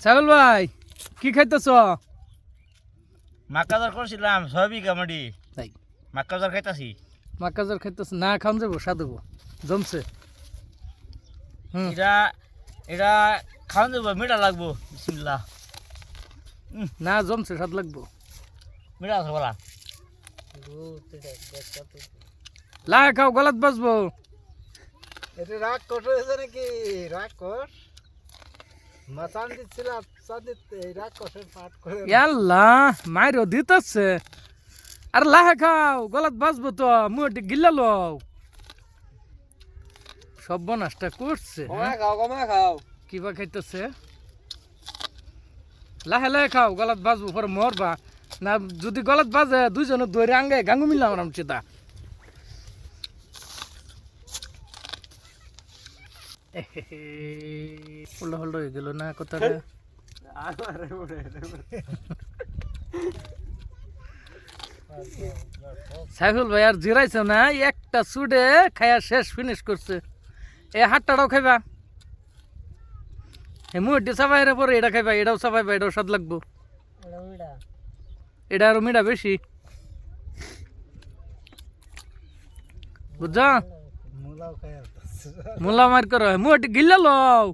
সাইফুল ভাই কি খাইতেছ? মাকাজার করছিলাম 6 বিঘা মাটি। তাই মাকাজার খাইতাছি। মাকাজার খাইতেছ না? খাওন যাবো সাধবো জমছে। এটা এটা খাওয়ান দেবো, মিঠা লাগবো। বিসমিল্লাহ। না জমছে, স্বাদ লাগবো। মিঠা আছে বলা। লা খাও, গলাত বাজবো। এটা রাগ কষেছে নাকি? রাগ কষ মাচান দিচ্ছিল রাগ কষের পাট করে আল্লাহ মাইরো দিতেছে। আর লাহে খাও, গলাত বাজবো তো, মুটি গিল্লালো। সব নষ্ট করছে। কমা খাও কিবা খাইতেছে? লাহে লাহে খাও, গলাত বাজবো, পরে মরবা না। যদি গলাত বাজে দুইজনে দৌড়ে আঙ্গে গাঙ্গু মিললাম রাম চিতা। হল্লো হল্লো হয়ে গেল না কথাটা। সাইফুল ভাই আর জিরাইছে না, একটা চুডে খায়া শেষ ফিনিশ করছে। এ হাতটাও খাইবা, এ মুহূর্তে চাপাইরে পরে এটা খাইবা, এটাও চাপাইবা, এটাও স্বাদ লাগবো। এটা আরো মিঠা বেশি, বুঝছ? মুলাও খাই মুলা মার করো, মুহূর্তে গিল্লা লও।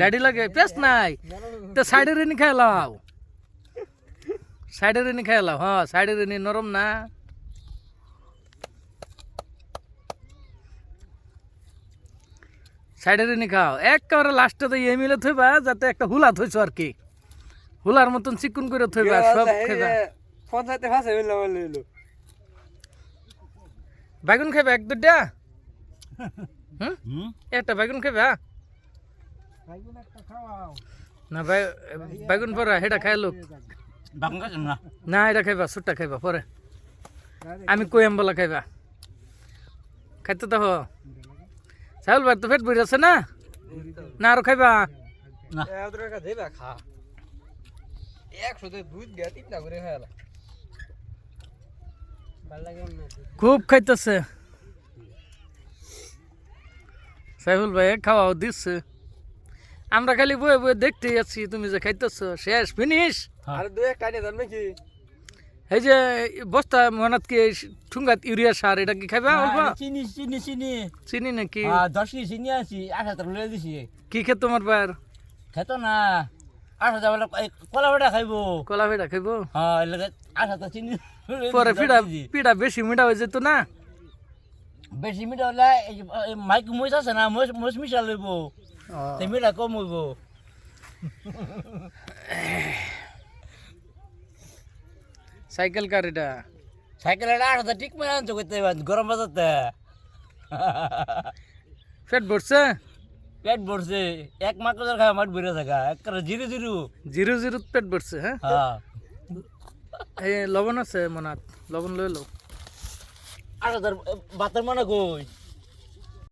ডাডি লাগে পেস নাই তো সাইডের এনে খাই লাও, সাইডের এনে খাই লাও। হ্যাঁ সাইডের এনে নরম না। সাইডের এনে খাও, একেবারে লাস্টে তো ইয়ে মিলে থইবা, যাতে একটা হুলা থইছো আর কি, হুলার মতন চিকুন করে থইবা, সব খাইবা। পঞ্চায়েতে ফাঁসে হইলো বেগুন খাইবা এক দুটা? একটা বেগুন খাইবা না? বেগুন পরে সেটা খাই লোক না, এটা খাইবা, সুটটা খাইবা পরে। আমি কইম বলা খাইবা, খাইতে তো চাউল ভাই তো পেট ভরে আছে না? না আরো খাইবা? খুব খাইতেছে সাইফুল ভাই, খাওয়াও দিচ্ছে। আমরা খালি বয়ে বয়ে দেখতে যাচ্ছি, তুমি যে খাইতেছ শেষ ফিনিশ। আর দু একটা নিয়ে যান নাকি? এই যে বস্তা মনাত কি ঠুঙ্গাত ইউরিয়া সার, এটা কি খাইবা? অল্প চিনি চিনি চিনি চিনি নাকি? 10 কেজি চিনি আছি, 8 লয়ে দিছি। কি খেত তোমার বার? খেত না 8 বলে কলা বেটা খাইবো। কলা ফিডা খাইব? হ্যাঁ এলাকা 8 চিনি পরে ফিডা পিডা বেশি মিঠা হয়ে যেত না? বেশি মিঠা হলে মাইক মহিষ আছে না, মহিষ মিশা লইব, মিঠা কম হইব। সাইকেল কার এটা? সাইকেল 8 ঠিক মানে আনছো করতে গরম বাজাতে। পেট ভরছে? পেট ভরছে, এক মাকড়ার খাওয়া মাঠ ভরে থাকা, এক জিরো জিরো জিরো জিরো পেট ভরছে। হ্যাঁ হ্যাঁ এই লবণ আছে মনাত, লবণ লই লো। 8 বাতের মানে কই